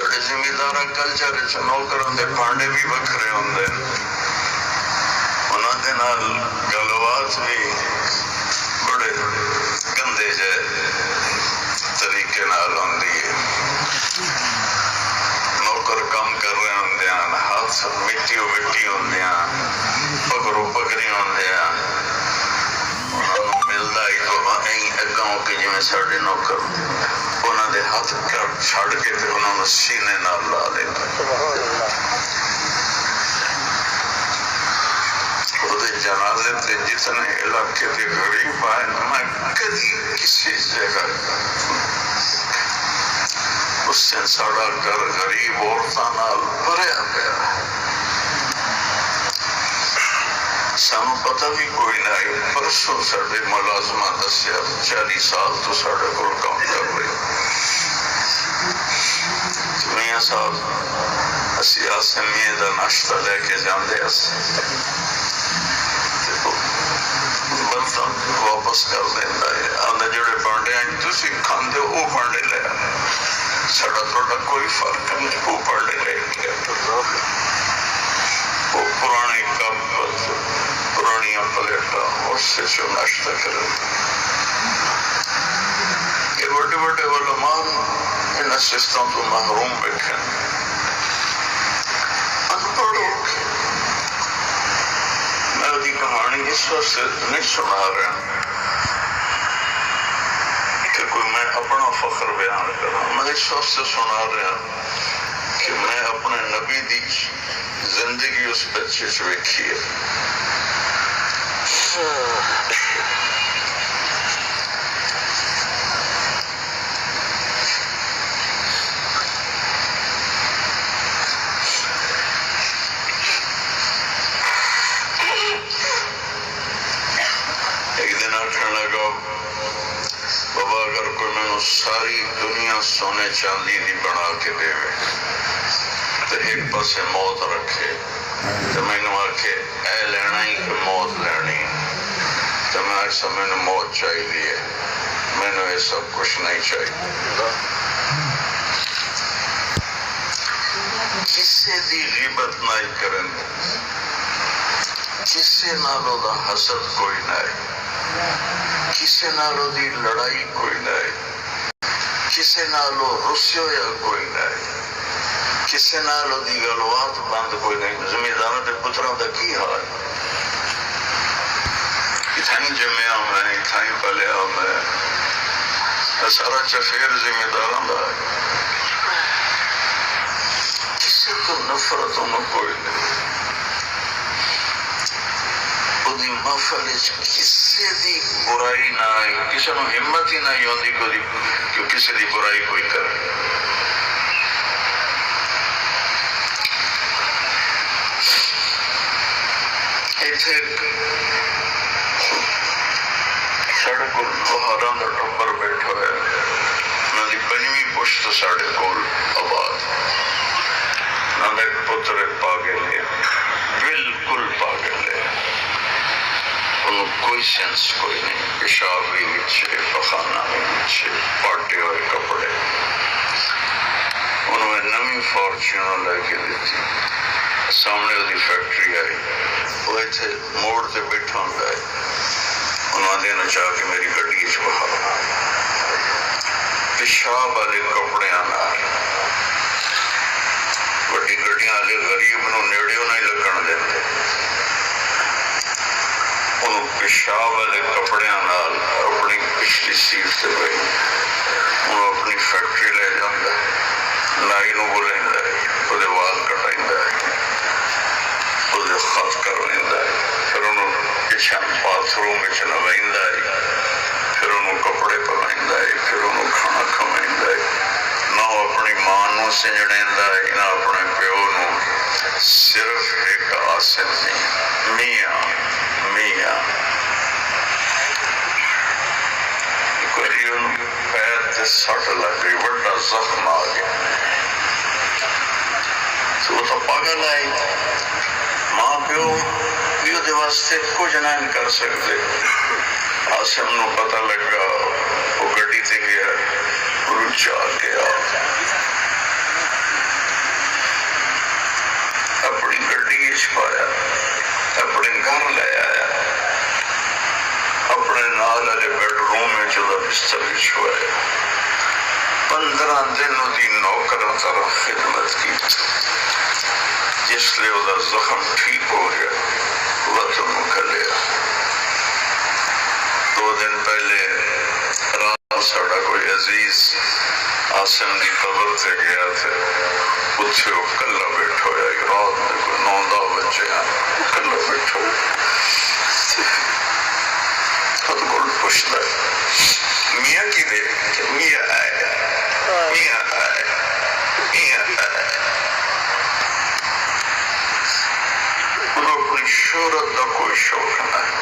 سارے زمیندار کلچر نوکروں کے پانڈے بھی وکھرے ہوندے انہاں دے نال گلبات بھی بڑے گندے جے طریقے نال ہوندی ہے نوکر کام کر رہے ہوندے ہیں ہاتھ مٹی ہوندے ہیں پگڑوں پگڑی ہوندے ہیں انہاں نوں ملدا ہی تو اگوں کہ جویں ساڈے نوکر انہاں دے ہاتھ چھڑ کے تے انہاں نوں سینے نال لا لیندا جنازے تے جتنے علاقے تے غریب آئے میں کدی کسی جگہ اس سے ساڑا گھر غریب عورتاں نال بھریا پیا سانو پتہ بھی کوئی نہیں پرسوں ساڈے ملازمہ دسیا 40 سال تو ساڈے کول کام کر رہے میاں صاحب اسی آسمیے دا ناشتہ لے کے جاندے برتن واپس کر دینا ہے آدھے جڑے بانڈے ہیں تسی کھاندے وہ بانڈے لے ساڑا تھوڑا کوئی فرق نہیں وہ بانڈے لے گیا وہ پرانے کپ پرانی پلیٹا اس سے جو ناشتہ کرے یہ بڑے بڑے علماء ان سسٹم تو محروم بیٹھے ان پڑھو میں دی کہانی اس وقت سے نہیں سنا رہا کہ کوئی میں اپنا فخر بیان کرا میں اس وقت سے سنا رہا کہ میں اپنے نبی دی زندگی اس بچے سے ویکھی ہے ساری دنیا سونے چاندی دی بنا کے دے تو ایک پاسے موت رکھے تو میں نے آکھے اے لینا ہی کہ موت لینی تو میں ایسا میں نے موت چاہیے میں نے یہ سب کچھ نہیں چاہیے کسے دی غیبت نہیں کریں کسے نالو دا حسد کوئی نہیں کسے نالو دی لڑائی کوئی نہیں کسے نالو رسیو یا کوئی نہیں کسے نالو دی گلوات بند کوئی نہیں زمینداروں دے پتروں دا کی حال اتھائیں جمعہ میں اتھائیں پلیا میں سارا چفیر زمینداروں دا کسے تو نفرتوں میں کوئی نہیں دی محفل کسی دی برائی نہ آئی کسی نو ہمت ہی نہ ہوندی کہ کسی دی برائی کوئی کرے ایتھے ساڑے کول لوہاراں دا ٹبر بیٹھا ہے انہاں دی پنجویں پشت ساڑے کول آباد انہاں دا ایک پتر پاگل ہے بالکل پاگل ہے انہوں کوئی سینس کوئی نہیں پیشاب بھی بچے پخانہ بھی بچے پاٹے ہوئے کپڑے انہوں نے نمی فارچونوں لے کے دیتی سامنے دی فیکٹری آئی وہ ایتھے موڑ تے بیٹھا ہوں گئے انہوں نے چاہ کہ میری گڑی اچھ بہا پیشاب والے کپڑے آنا بڑی گڑیاں والے غریب نو نیڑیوں نہیں لگن دیتے انہوں پیشاب والے کپڑے نال اپنی پچھلی سیٹ سے گئی انہوں اپنی فیکٹری لے جاندہ نائی نو بولیں دے وہ وال کٹائیں دے وہ خط کرویں دے پھر انہوں کچن باتھ روم میں چلویں دے پھر انہوں کپڑے پوائیں دے پھر انہوں کھانا کھوائیں دے نہ اپنی ماں نو سنجڑیں دے نہ اپنے پیو نو صرف ایک آسن میاں میاں کوئی ان پیر تے سٹ لگ گئی بڑا زخم آ گیا تو وہ تو پاگل آئی ماں پیو پیو دے واسطے کچھ نہیں کر سکتے آسم نو پتہ لگا وہ گڈی تے گیا روچا گیا وچ پایا، اپنے گھر لے آیا، اپنے نال والے بیڈ روم میں جو بستر چھوایا، 15 دن دی نوکراں طرح خدمت کی، جس لیے وہ زخم ٹھیک ہو گیا وطن نکلیا۔ 2 دن پہلے رات ساڑا کوئی عزیز آسم دی قبر سے گیا تھے، اتھے وہ کلا بیٹھا ہویا، رات میں کوئی 9-10 بجے ہیں، کلا بیٹھا ہویا، خود کو پوچھتا ہے میاں کی دے کہ میاں آئے، میاں آئے، میاں آئے۔ انہوں اپنی شہرت دا کوئی شوق نہ ہے،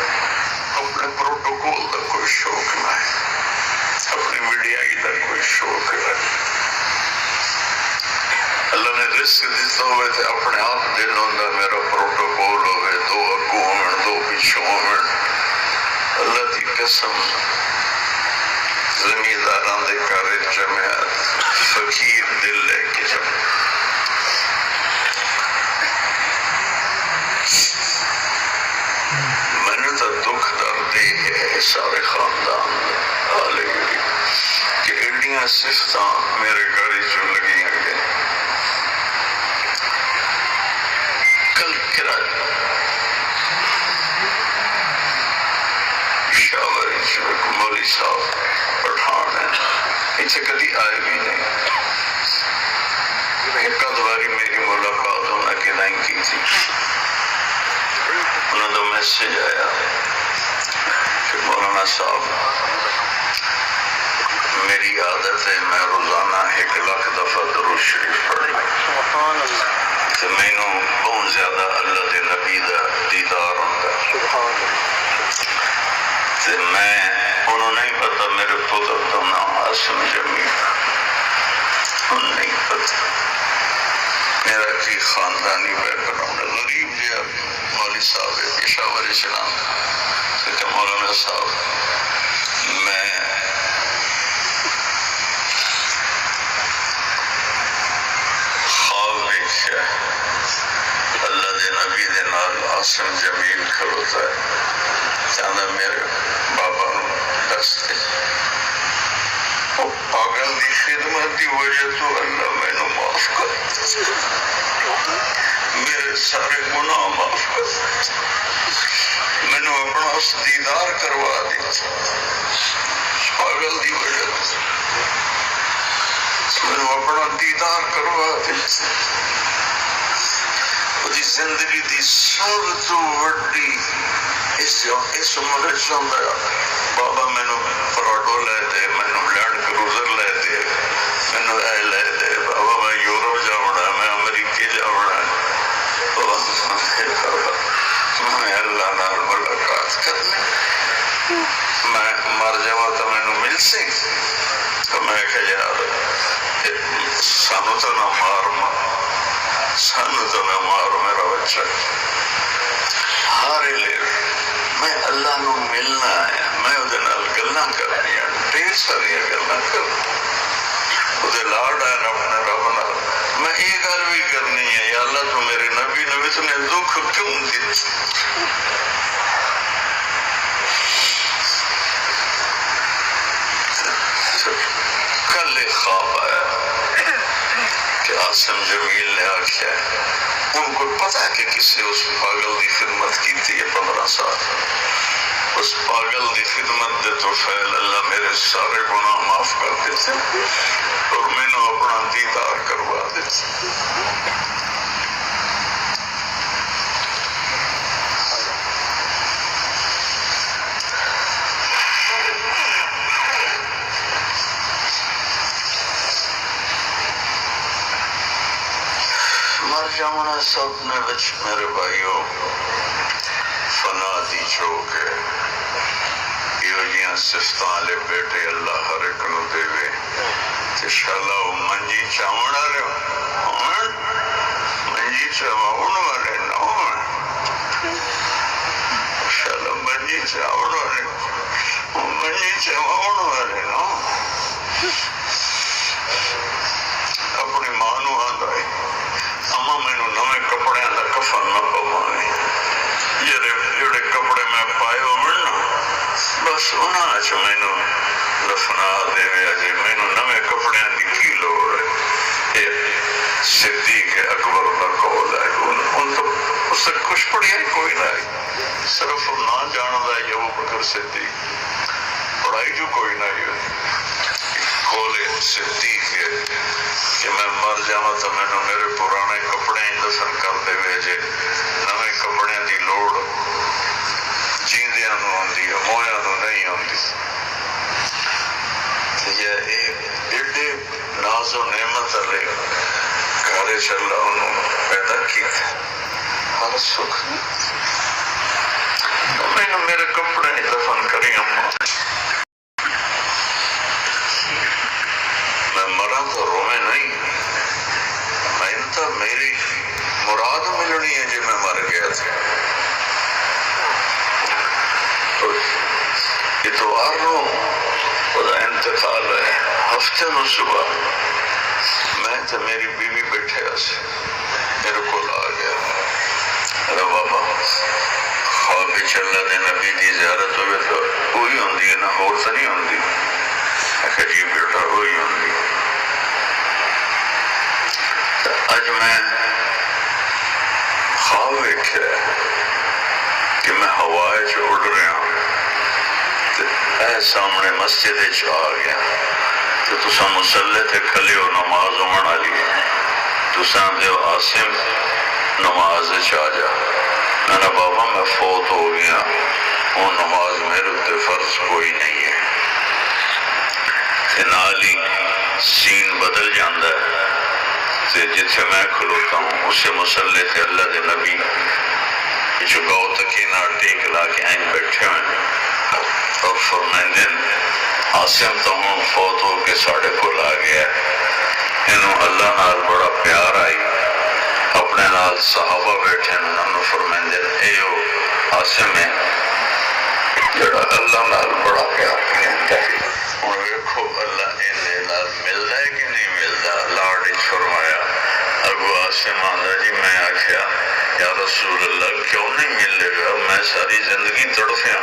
اپنے پروٹوکول دا کوئی شوق نہ ہے، اپنی میڈیائی دا کوئی شوق ہے۔ اللہ نے رزق دیتا ہوئے تھے اپنے آپ دل ہوندہ میرا پروٹوکول ہوئے، 2 اگوں ہوئے، 2 پیچھوں ہوئے۔ اللہ دی قسم زمینداران دے کارے جمعیت فقیر دل لے کے جمع۔ میں نے تو دکھ دردی ہے سارے خاندان آلے گئی کہ ایڈیاں صفتاں میرے گاڑی جو لگی ہیں گے۔ کل کرائے شاوری جو ایک مولی صاحب پٹھان ہے، اسے کدی آئے بھی نہیں، ایک ادواری میری ملاقات ہونا کہ نہیں کی تھی۔ انہوں نے میسیج آیا کہ مولانا صاحب میری عادت ہے میں روزانہ 1 لاکھ دفعہ درود شریف پڑھنا، تو میں نے بہت زیادہ اللہ دے نبی دا دیدار ہوتا، تو میں انہوں نہیں پتا میرے پتر تو نام عاصم جمیل، انہوں نہیں پتا میرا کی خاندانی بیک گراؤنڈ ہے، غریب جی مولوی صاحب ہے پشاور اسلام، کہ مولانا صاحب میں خواب دیکھا اللہ دے نبی دے نال عاصم جمیل کھڑوتا ہے، چاہتا میرے بابا نو دس دے، وہ پاگل دی خدمت دی وجہ تو اللہ میں نو معاف کر، میرے سارے گناہ معاف کر، میں نے اپنا اس دیدار کروا دی، پاگل دی وجہ میں نے اپنا دیدار کروا دی۔ دی زندگی دی سب تو وڈی اس عمر چاہتا ہے بابا میں نے پراڈو لے دے، میں نے لینڈ کروزر لے دے، میں نے اے لے دے، بابا میں یورپ جاؤنا، میں امریکہ جاؤنا، میں اللہ نال ملاقات کرنے، میں مر جاؤں تو میں نے مل سی، تو میں کہ یار سانو تو نہ مار، سانو تو نہ مار میرا بچہ، ہارے لے میں اللہ نو ملنا ہے، میں ادھے نال گلنا کرنی ہے، ڈھیر ساری گلنا کرنی، ادھے لاڈ ہے اپنے رب نال، میں یہ گل بھی کرنی ہے یا اللہ تو میرے نبی نبی تو نے دکھ کیوں دیت، کل ایک خواب آیا کہ عاصم جمیل نے آکھیا ہے، ان کو پتا ہے کہ کسی اس پاگل دی خدمت کی تھی یہ 15 سال، اس پاگل دی خدمت دے تو فیل اللہ میرے سارے گناہ معاف کر دیتے اور میں نے اپنا دیدار کروا دیتے۔ مر جاؤنا سب نے بچ میرے بھائیوں فنا دی چوک ہے، یہ جیاں صفتان لے بیٹے اللہ ہر ایک نو دے وے، انشاءاللہ وہ منجی چاونا رہے ہو، منجی چاونا والے نہ ہوں، انشاءاللہ منجی چاونا رہے ہو، منجی چاونا والے نہ ہوں، اپنی ماں نو آندھائی اما میں نو نوے کپڑے اندر کفن نہ پوا، بس انہاں چ مینوں دفنا دے جی مینوں نویں کپڑیاں دی کی لوڑ ہے؟ یہ صدیق اکبر کا قول ہے، ان تو اس سے کچھ پڑھیا ہی کوئی نہ ہے، صرف نہ جاندا ہے ابو بکر صدیق، پڑھائی جو کوئی نہ ہے۔ قول صدیق ہے کہ میں مر جاواں تو مینوں میرے پرانے کپڑے ہی دفن کر دے جے، نویں کپڑیاں دی لوڑ جیندیاں نوں آندی ہے، مویاں نوں نہیں آندی۔ یہ ایک ایڈے ناز و نعمت والے گھر چ اللہ انہوں پیدا کیتا، ہر سکھ مینوں میرے کپڑے ہی دفن کری اماں، میں مرا تو روے نہیں، میں تو میری مراد ملنی ہے جی میں مر گیا تھا۔ اتوار نو وہ انتقال ہے، ہفتے نو صبح میں تو میری بیوی بیٹھے سے میرے کو آ گیا، ارے بابا خواب چلا دے نبی دی زیارت ہوئے تو وہی ہوندی ہے نا، اور تو نہیں ہوندی؟ کہ جی بیٹا وہی ہوندی۔ اج میں خواب ویکھیا کہ میں ہوائے چ اڑ رہا ہوں، اے سامنے مسجد آ گیا تو تساں مسلے تے کھلے ہو، نماز ہون والی ہے، تساں دیو عاصم نماز آ جا۔ میں نے بابا میں فوت ہو گیا، وہ نماز میرے تے فرض کوئی نہیں ہے۔ نال ہی سین بدل جاندہ ہے، جتھے میں کھلوتا ہوں اسے مسلے تے اللہ دے نبی چکاؤ تکی نال ٹیک لا کے آئیں بیٹھے ہوئے اور فرمائندے عاصم تو ہوں فوت ہو کے ساڑھے کو لا گیا، انہوں اللہ نال بڑا پیار آئی، اپنے نال صحابہ بیٹھے انہوں فرمائندے ایو عاصم ہے جڑا اللہ نال بڑا پیار کرتا ہے۔ اور ویکھو اللہ انہیں نال ملدا ہے کہ نہیں ملدا؟ لاڑ فرمایا ابو عاصم آندا جی میں آکھیا یا رسول اللہ کیوں نہیں ملے گا، میں ساری زندگی تڑفیا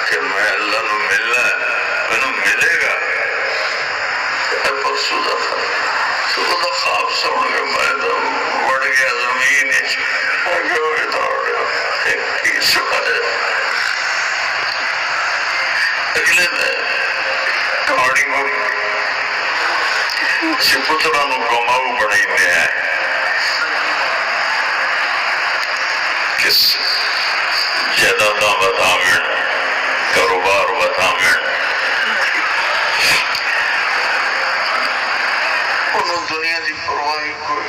کہ میں اللہ نو ملنا ہے، مینوں ملے گا۔ پرسوں دا خواب سن کے میں تو بڑھ گیا زمین کی سنایا۔ اگلے دن کہانی کو اسی پتراں نو کماؤ بنائی ہیں، کس جائیداداں وداویں، کاروبار وداویں، انہوں دنیا دی پرواہی کوئی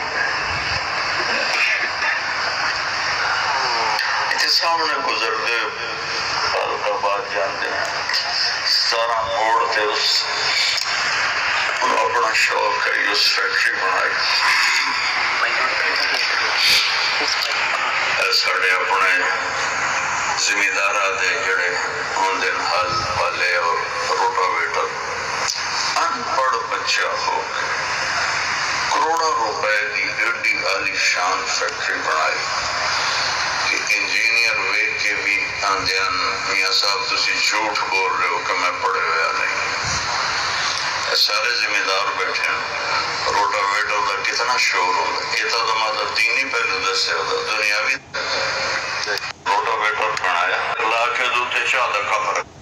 اتنے سامنے گزرتے آباد جاندے ہیں، سارا موڑ تے اس انہوں اپنا شوق کری اس فیکٹری بنائی، ساڑھے اپنے زمیندارہ دے جڑے ہوندے ہل والے اور روٹاویٹر ان پڑھ بچہ ہو کروڑوں روپے دی ایڈی عالی شان فیکٹری بنائی کہ انجینئر ویک کے بھی آندیاں میاں صاحب تسی جھوٹ بول رہے ہو کہ میں پڑھے ہویا نہیں۔ سارے زمیندار بیٹھے ہیں، روٹاویٹر دا کتنا شور ہوگا، یہ تو مطلب دینی پہلو دسے ہوگا، دنیاوی روٹاویٹر بنایا لا کے دوتے چاہ دا کم رکھ